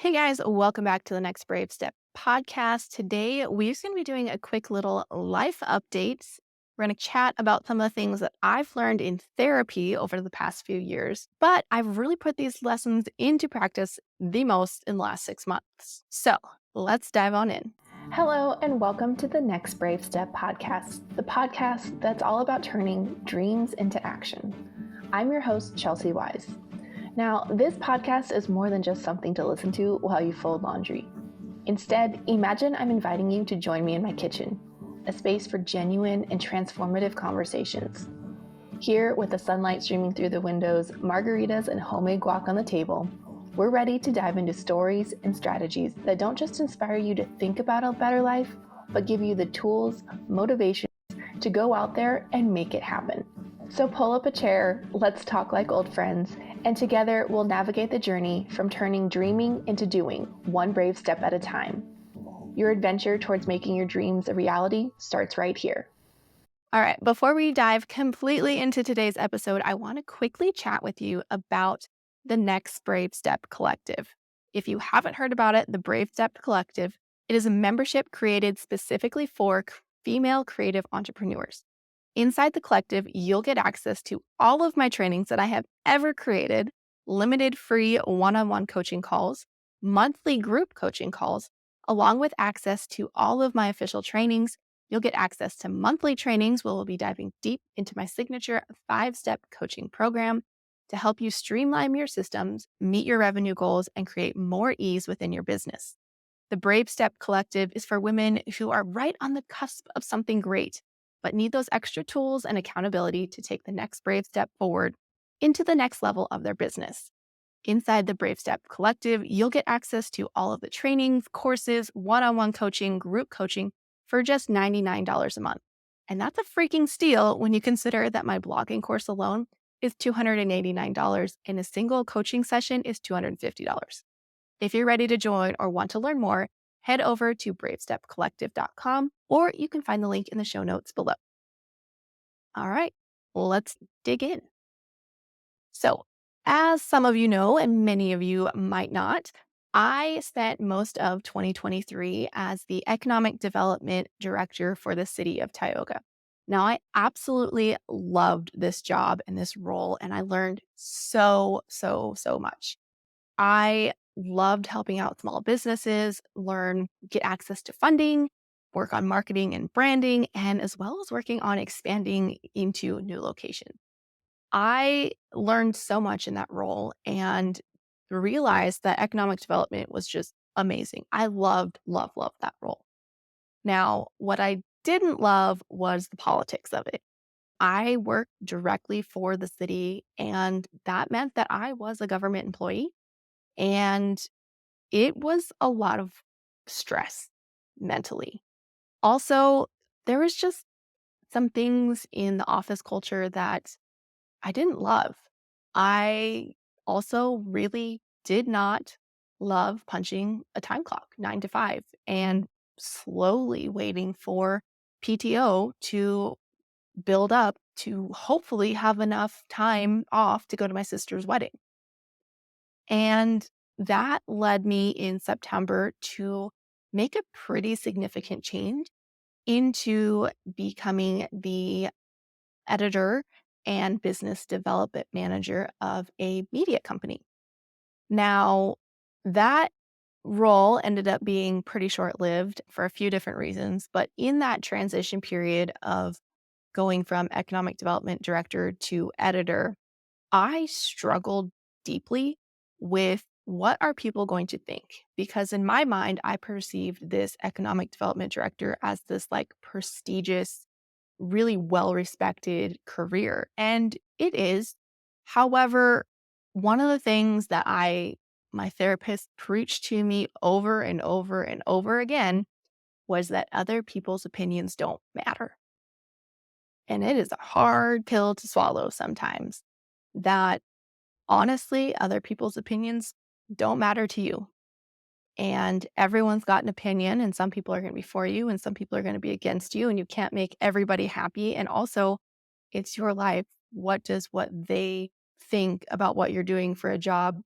Hey guys, welcome back to the next BraveStep podcast. Today, we're just going to be doing a quick little life update. We're going to chat about some of the things that I've learned in therapy over the past few years, but I've really put these lessons into practice the most in the last 6 months. So let's dive on in. Hello, and welcome to the next Brave Step podcast, the podcast that's all about turning dreams into action. I'm your host, Chelsy Wise. Now, this podcast is more than just something to listen to while you fold laundry. Instead, imagine I'm inviting you to join me in my kitchen, a space for genuine and transformative conversations. Here, with the sunlight streaming through the windows, margaritas and homemade guac on the table, we're ready to dive into stories and strategies that don't just inspire you to think about a better life, but give you the tools, motivations to go out there and make it happen. So pull up a chair, let's talk like old friends, and together we'll navigate the journey from turning dreaming into doing, one brave step at a time. Your adventure towards making your dreams a reality starts right here. All right, before we dive completely into today's episode, I want to quickly chat with you about the next BraveStep Collective. If you haven't heard about it, the BraveStep Collective, it is a membership created specifically for female creative entrepreneurs. Inside the collective, you'll get access to all of my trainings that I have ever created, limited free one-on-one coaching calls, monthly group coaching calls, along with access to all of my official trainings. You'll get access to monthly trainings where we'll be diving deep into my signature 5-step coaching program to help you streamline your systems, meet your revenue goals, and create more ease within your business. The BraveStep Collective is for women who are right on the cusp of something great, but need those extra tools and accountability to take the next brave step forward into the next level of their business. Inside the BraveStep Collective, you'll get access to all of the trainings, courses, one-on-one coaching, group coaching for just $99 a month. And that's a freaking steal when you consider that my blogging course alone is $289 and a single coaching session is $250. If you're ready to join or want to learn more, head over to bravestepcollective.com, or you can find the link in the show notes below. All right, let's dig in. So, as some of you know, and many of you might not, I spent most of 2023 as the Economic Development Director for the city of Tioga. Now, I absolutely loved this job and this role, and I learned so much. I loved helping out small businesses, get access to funding, work on marketing and branding, and as well as working on expanding into new locations. I learned so much in that role and realized that economic development was just amazing. I loved that role. Now, what I didn't love was the politics of it. I worked directly for the city, and that meant that I was a government employee. And it was a lot of stress mentally. Also, there was just some things in the office culture that I didn't love. I also really did not love punching a time clock, 9 to 5, and slowly waiting for PTO to build up to hopefully have enough time off to go to my sister's wedding. And that led me in September to make a pretty significant change into becoming the editor and business development manager of a media company. Now, that role ended up being pretty short lived for a few different reasons. But in that transition period of going from economic development director to editor, I struggled deeply with what are people going to think? Because in my mind, I perceived this economic development director as this like prestigious, really well respected career. And it is. However, one of the things that my therapist preached to me over and over and over again was that other people's opinions don't matter. And it is a hard pill to swallow sometimes that honestly, other people's opinions don't matter to you. And everyone's got an opinion, and some people are going to be for you, and some people are going to be against you, and you can't make everybody happy. And also, it's your life. What does what they think about what you're doing for a job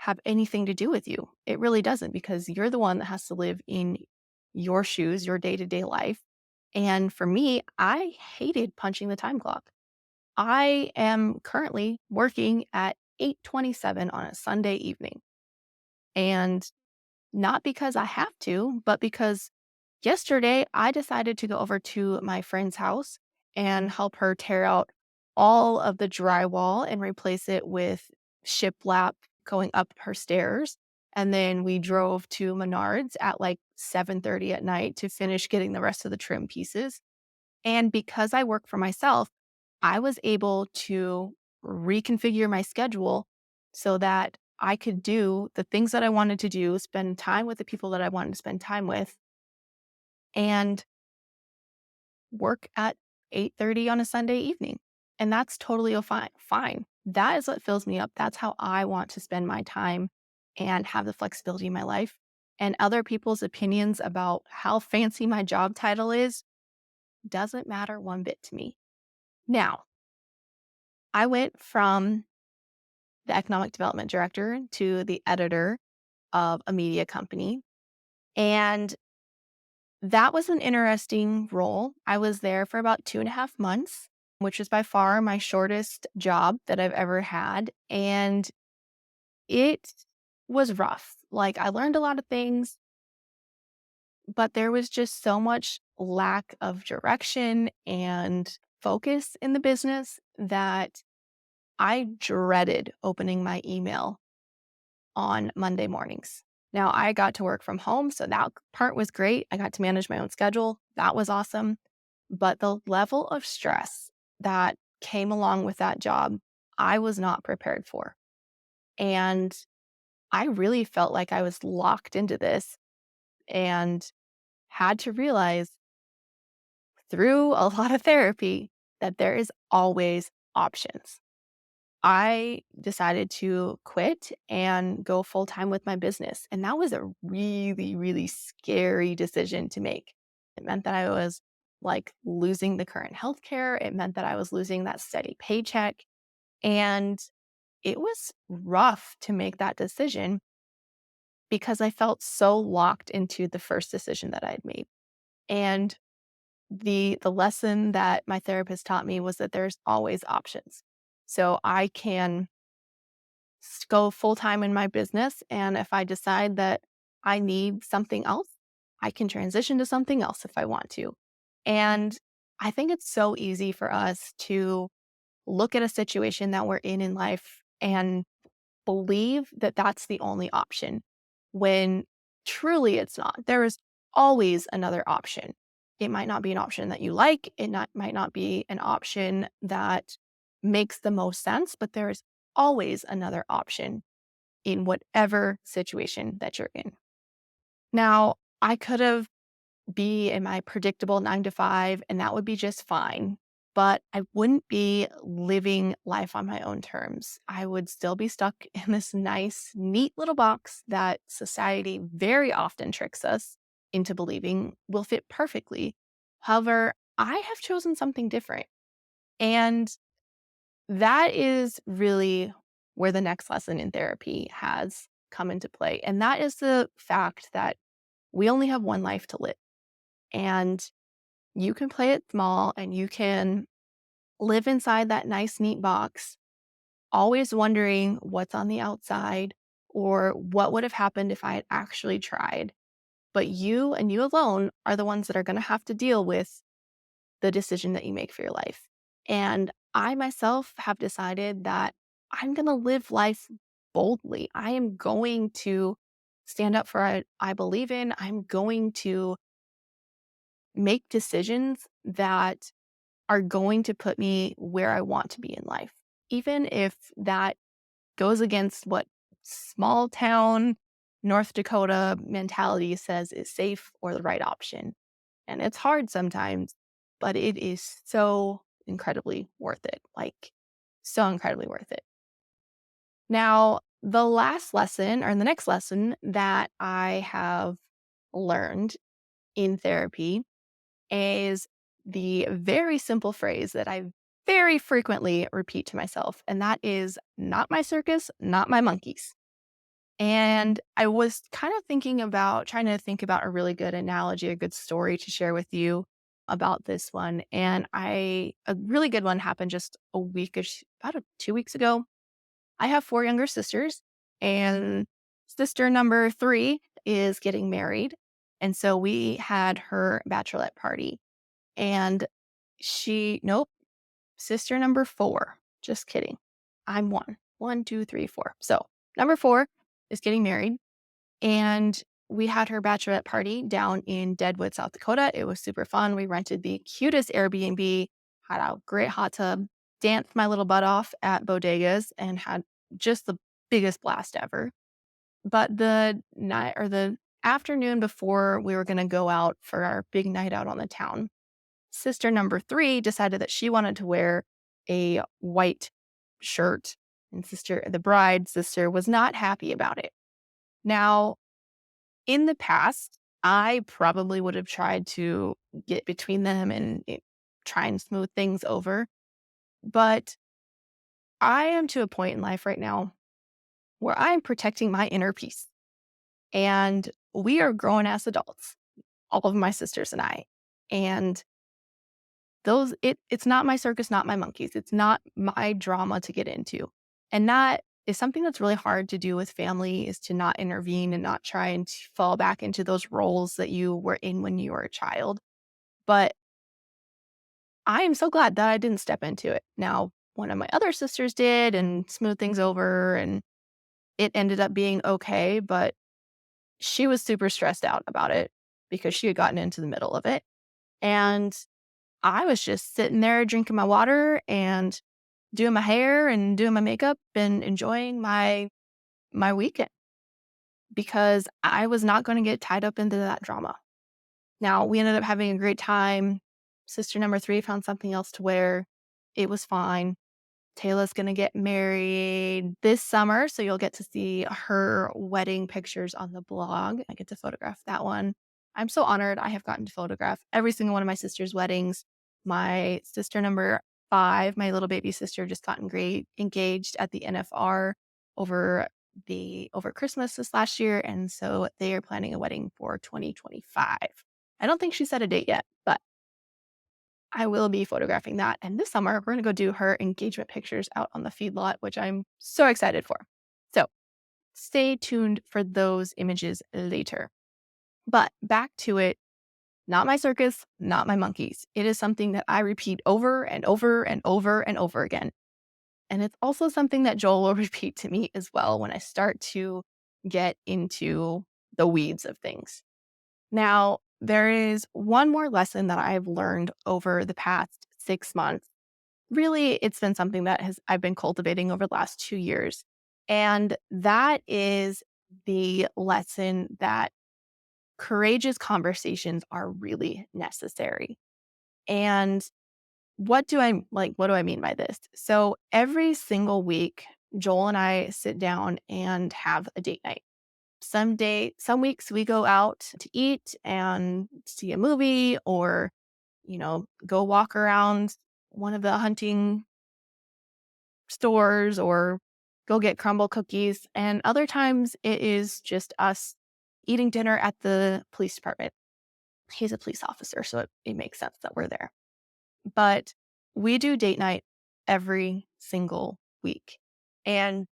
have anything to do with you. It really doesn't, because you're the one that has to live in your shoes, your day to day life. And for me, I hated punching the time clock. I am currently working at 8:27 on a Sunday evening. And not because I have to, but because yesterday I decided to go over to my friend's house and help her tear out all of the drywall and replace it with shiplap going up her stairs. And then we drove to Menards at like 7:30 at night to finish getting the rest of the trim pieces. And because I work for myself, I was able to reconfigure my schedule so that I could do the things that I wanted to do, spend time with the people that I wanted to spend time with, and work at 8:30 on a Sunday evening. And that's totally fine. That is what fills me up. That's how I want to spend my time and have the flexibility in my life. And other people's opinions about how fancy my job title is doesn't matter one bit to me. Now, I went from the economic development director to the editor of a media company. And that was an interesting role. I was there for about 2.5 months, which is by far my shortest job that I've ever had. And it was rough. Like, I learned a lot of things, but there was just so much lack of direction and focus in the business that I dreaded opening my email on Monday mornings. Now, I got to work from home, so that part was great. I got to manage my own schedule. That was awesome. But the level of stress that came along with that job, I was not prepared for. And I really felt like I was locked into this and had to realize through a lot of therapy that there is always options. I decided to quit and go full time with my business. And that was a really, really scary decision to make. It meant that I was like losing the current healthcare. It meant that I was losing that steady paycheck. And it was rough to make that decision because I felt so locked into the first decision that I had made. And the lesson that my therapist taught me was that there's always options. So I can go full time in my business. And if I decide that I need something else, I can transition to something else if I want to. And I think it's so easy for us to look at a situation that we're in life and believe that that's the only option when truly it's not. There is always another option. It might not be an option that you like, might not be an option that makes the most sense, but there is always another option in whatever situation that you're in. Now, I could have be in my predictable 9 to 5, and that would be just fine. But I wouldn't be living life on my own terms. I would still be stuck in this nice, neat little box that society very often tricks us into believing will fit perfectly. However, I have chosen something different. And that is really where the next lesson in therapy has come into play. And that is the fact that we only have one life to live. And you can play it small and you can live inside that nice, neat box, always wondering what's on the outside or what would have happened if I had actually tried. But you and you alone are the ones that are going to have to deal with the decision that you make for your life. And I myself have decided that I'm going to live life boldly. I am going to stand up for what I believe in. I'm going to make decisions that are going to put me where I want to be in life, even if that goes against what small town North Dakota mentality says is safe or the right option. And it's hard sometimes, but it is so incredibly worth it. Like, so incredibly worth it. Now, the last lesson or the next lesson that I have learned in therapy is the very simple phrase that I very frequently repeat to myself, and that is not my circus, not my monkeys. And I was kind of trying to think about a really good analogy, a good story to share with you about this one. And a really good one happened just about 2 weeks ago. I have four younger sisters, and sister number three is getting married. And so we had her bachelorette party. And nope, sister number four, just kidding. I'm one. One, two, three, four. So number four is getting married. And we had her bachelorette party down in Deadwood, South Dakota. It was super fun. We rented the cutest Airbnb, had a great hot tub, danced my little butt off at bodegas, and had just the biggest blast ever. But the afternoon before we were going to go out for our big night out on the town, sister number three decided that she wanted to wear a white shirt, and the bride sister was not happy about it. Now, in the past, I probably would have tried to get between them and try and smooth things over. But I am to a point in life right now where I'm protecting my inner peace. And we are grown as adults, all of my sisters and I. And it's not my circus, not my monkeys. It's not my drama to get into. And that is something that's really hard to do with family, is to not intervene and not try and fall back into those roles that you were in when you were a child. But I am so glad that I didn't step into it. Now, one of my other sisters did and smoothed things over, and it ended up being okay, but she was super stressed out about it because she had gotten into the middle of it. And I was just sitting there drinking my water and doing my hair and doing my makeup and enjoying my weekend because I was not going to get tied up into that drama. Now, we ended up having a great time. Sister number three found something else to wear. It was fine. Taylor's going to get married this summer, so you'll get to see her wedding pictures on the blog. I get to photograph that one. I'm so honored. I have gotten to photograph every single one of my sister's weddings. My sister number five, my little baby sister, just gotten great engaged at the NFR over over Christmas this last year, and so they are planning a wedding for 2025. I don't think she set a date yet, but I will be photographing that. And this summer, we're going to go do her engagement pictures out on the feedlot, which I'm so excited for. So stay tuned for those images later. But back to it, not my circus, not my monkeys. It is something that I repeat over and over and over and over again. And it's also something that Joel will repeat to me as well when I start to get into the weeds of things. Now, there is one more lesson that I've learned over the past 6 months. Really, it's been something that I've been cultivating over the last 2 years. And that is the lesson that courageous conversations are really necessary. And what do I mean by this? So every single week, Joel and I sit down and have a date night. Some weeks we go out to eat and see a movie, or, go walk around one of the hunting stores, or go get crumble cookies. And other times it is just us eating dinner at the police department. He's a police officer, so it makes sense that we're there. But we do date night every single week. And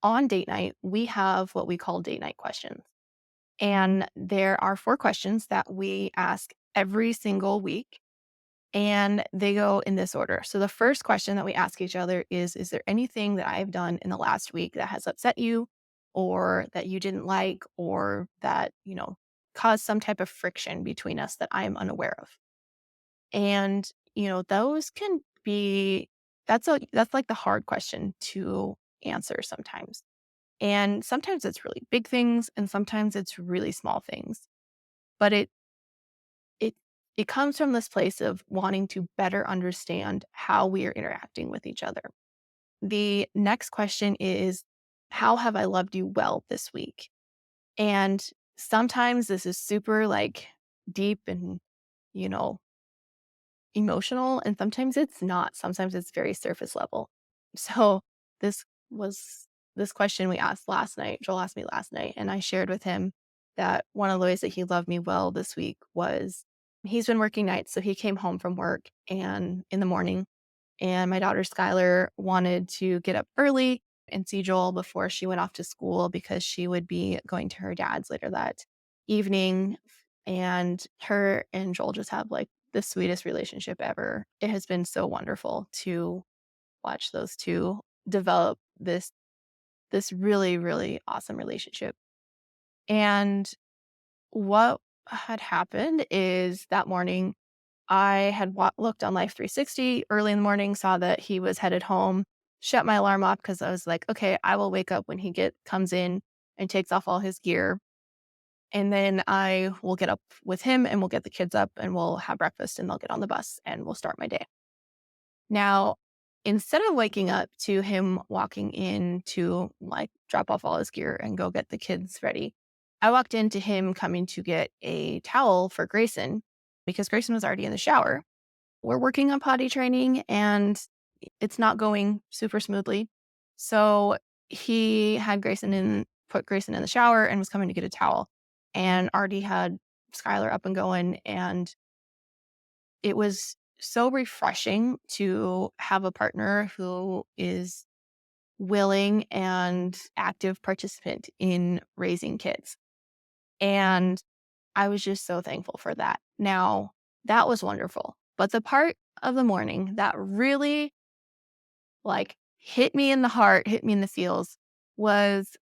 on date night, we have what we call date night questions. And there are four questions that we ask every single week. And they go in this order. So the first question that we ask each other is there anything that I've done in the last week that has upset you, or that you didn't like, or that, caused some type of friction between us that I'm unaware of? And, those can be that's like the hard question to answer sometimes. And sometimes it's really big things and sometimes it's really small things. But it it comes from this place of wanting to better understand how we are interacting with each other. The next question is, how have I loved you well this week? And sometimes this is super like deep and, you know, emotional, and sometimes it's not. Sometimes it's very surface level. So this was this question we asked last night. Joel asked me last night, and I shared with him that one of the ways that he loved me well this week was he's been working nights. So he came home from work and in the morning, and my daughter Skylar wanted to get up early and see Joel before she went off to school because she would be going to her dad's later that evening. And her and Joel just have like the sweetest relationship ever. It has been so wonderful to watch those two develop this really, really awesome relationship. And what had happened is that morning, I had looked on Life 360 early in the morning, saw that he was headed home, shut my alarm off because I was like, okay, I will wake up when comes in and takes off all his gear. And then I will get up with him and we'll get the kids up and we'll have breakfast and they'll get on the bus and we'll start my day. Now, instead of waking up to him walking in to like drop off all his gear and go get the kids ready, I walked into him coming to get a towel for Grayson because Grayson was already in the shower. We're working on potty training and it's not going super smoothly. So he had put Grayson in the shower and was coming to get a towel and already had Skylar up and going. And it was so refreshing to have a partner who is willing and active participant in raising kids. And I was just so thankful for that. Now, that was wonderful. But the part of the morning that really like hit me in the heart, hit me in the feels was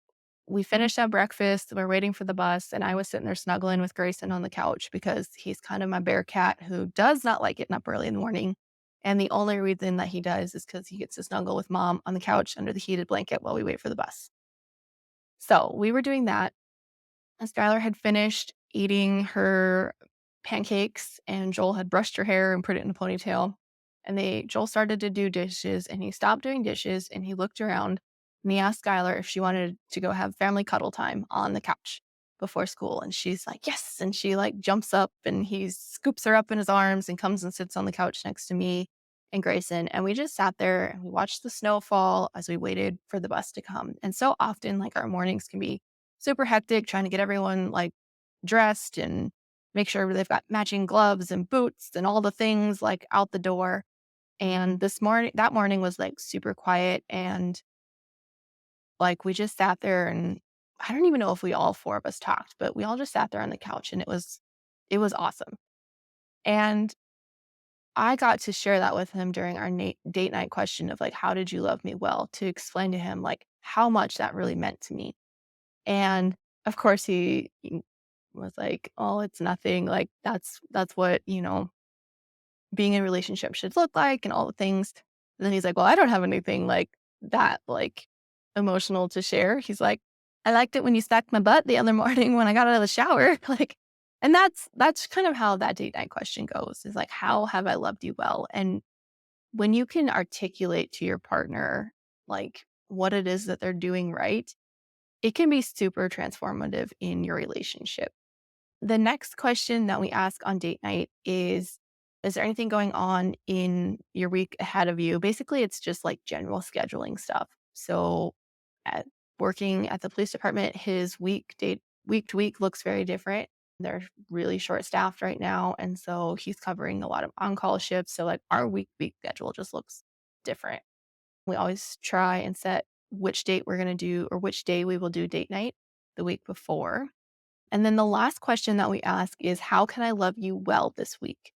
we finished up breakfast. We're waiting for the bus. And I was sitting there snuggling with Grayson on the couch because he's kind of my bear cat who does not like getting up early in the morning. And the only reason that he does is because he gets to snuggle with mom on the couch under the heated blanket while we wait for the bus. So we were doing that. And Skylar had finished eating her pancakes, and Joel had brushed her hair and put it in a ponytail. And Joel started to do dishes, and he stopped doing dishes, and he looked around, and he asked Skylar if she wanted to go have family cuddle time on the couch before school. And she's like, yes. And she like jumps up, and he scoops her up in his arms and comes and sits on the couch next to me and Grayson. And we just sat there and we watched the snow fall as we waited for the bus to come. And so often, like our mornings can be super hectic trying to get everyone like dressed and make sure they've got matching gloves and boots and all the things like out the door. And that morning was like super quiet. And like we just sat there and I don't even know if we all four of us talked, but we all just sat there on the couch and it was awesome. And I got to share that with him during our date night question of like, how did you love me well? To explain to him like how much that really meant to me. And of course he was like, "Oh, it's nothing. Like that's what, being in a relationship should look like and all the things." And then he's like, "Well, I don't have anything like that like emotional to share." He's like, "I liked it when you stacked my butt the other morning when I got out of the shower." Like, and that's kind of how that date night question goes. Is like, how have I loved you well? And when you can articulate to your partner like what it is that they're doing right, it can be super transformative in your relationship. The next question that we ask on date night is there anything going on in your week ahead of you? Basically, it's just like general scheduling stuff. So, at working at the police department, his week to week looks very different. They're really short staffed right now. And so he's covering a lot of on call shifts. So, like, our week schedule just looks different. We always try and set which date we're going to do or which day we will do date night the week before. And then the last question that we ask is, how can I love you well this week?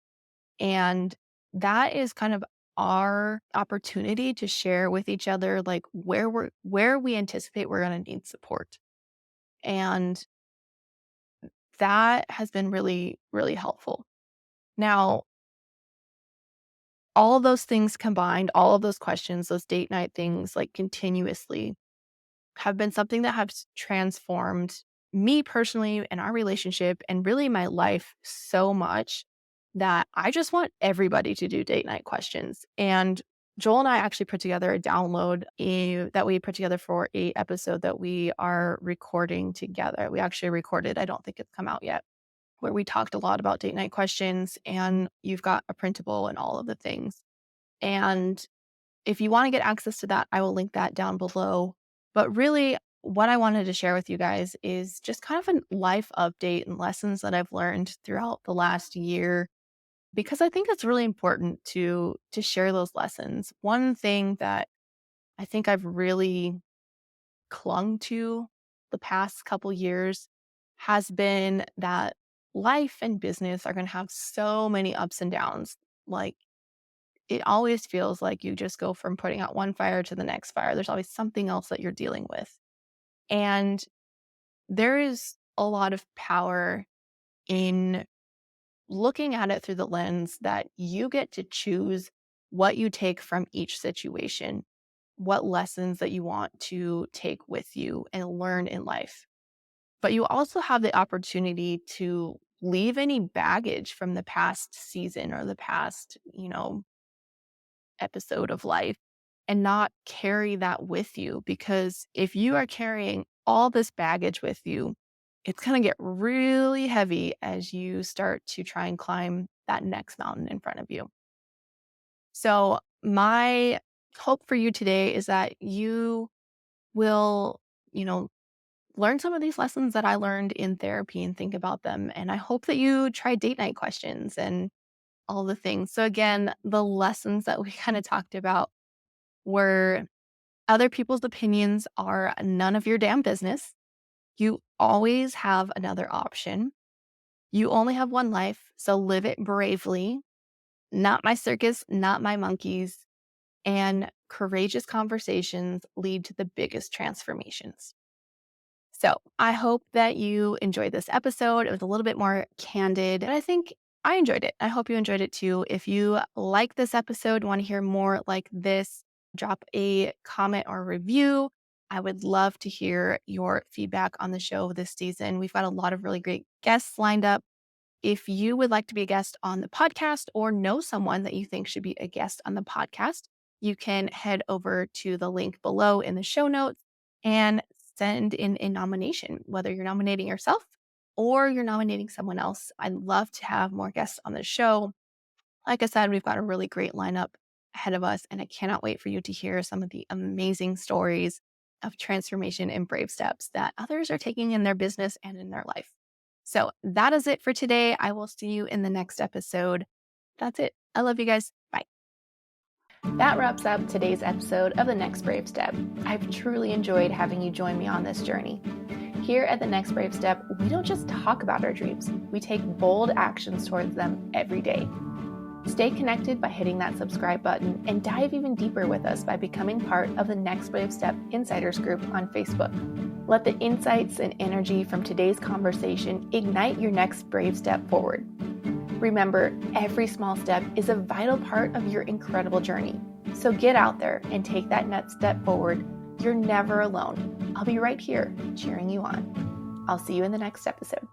And that is kind of our opportunity to share with each other like where we anticipate we're going to need support. And that has been really, really helpful. Now, all of those things combined, all of those questions, those date night things, like continuously have been something that has transformed me personally and our relationship and really my life so much that I just want everybody to do date night questions. And Joel and I actually put together a that we put together for a episode that we are recording together. We actually recorded, I don't think it's come out yet, where we talked a lot about date night questions, and you've got a printable and all of the things. And if you want to get access to that, I will link that down below. But really, what I wanted to share with you guys is just kind of a life update and lessons that I've learned throughout the last year because I think it's really important to share those lessons. One thing that I think I've really clung to the past couple years has been that life and business are going to have so many ups and downs. Like it always feels like you just go from putting out one fire to the next fire. There's always something else that you're dealing with. And there is a lot of power in looking at it through the lens that you get to choose what you take from each situation, what lessons that you want to take with you and learn in life. But you also have the opportunity to leave any baggage from the past season or the past, episode of life and not carry that with you. Because if you are carrying all this baggage with you, it's going to get really heavy as you start to try and climb that next mountain in front of you. So, my hope for you today is that you will, you know, learn some of these lessons that I learned in therapy and think about them. And I hope that you try date night questions and all the things. So, again, the lessons that we kind of talked about were other people's opinions are none of your damn business. You always have another option. You only have one life, so live it bravely. Not my circus, not my monkeys. And courageous conversations lead to the biggest transformations. So I hope that you enjoyed this episode. It was a little bit more candid, and I think I enjoyed it. I hope you enjoyed it too. If you like this episode, want to hear more like this, drop a comment or review. I would love to hear your feedback on the show this season. We've got a lot of really great guests lined up. If you would like to be a guest on the podcast or know someone that you think should be a guest on the podcast, you can head over to the link below in the show notes and send in a nomination, whether you're nominating yourself or you're nominating someone else. I'd love to have more guests on the show. Like I said, we've got a really great lineup ahead of us, and I cannot wait for you to hear some of the amazing stories of transformation and brave steps that others are taking in their business and in their life. So that is it for today. I will see you in the next episode. That's it. I love you guys. Bye. That wraps up today's episode of The Next Brave Step. I've truly enjoyed having you join me on this journey. Here at The Next Brave Step, we don't just talk about our dreams, we take bold actions towards them every day. Stay connected by hitting that subscribe button and dive even deeper with us by becoming part of the Next Brave Step Insiders group on Facebook. Let the insights and energy from today's conversation ignite your next brave step forward. Remember, every small step is a vital part of your incredible journey. So get out there and take that next step forward. You're never alone. I'll be right here cheering you on. I'll see you in the next episode.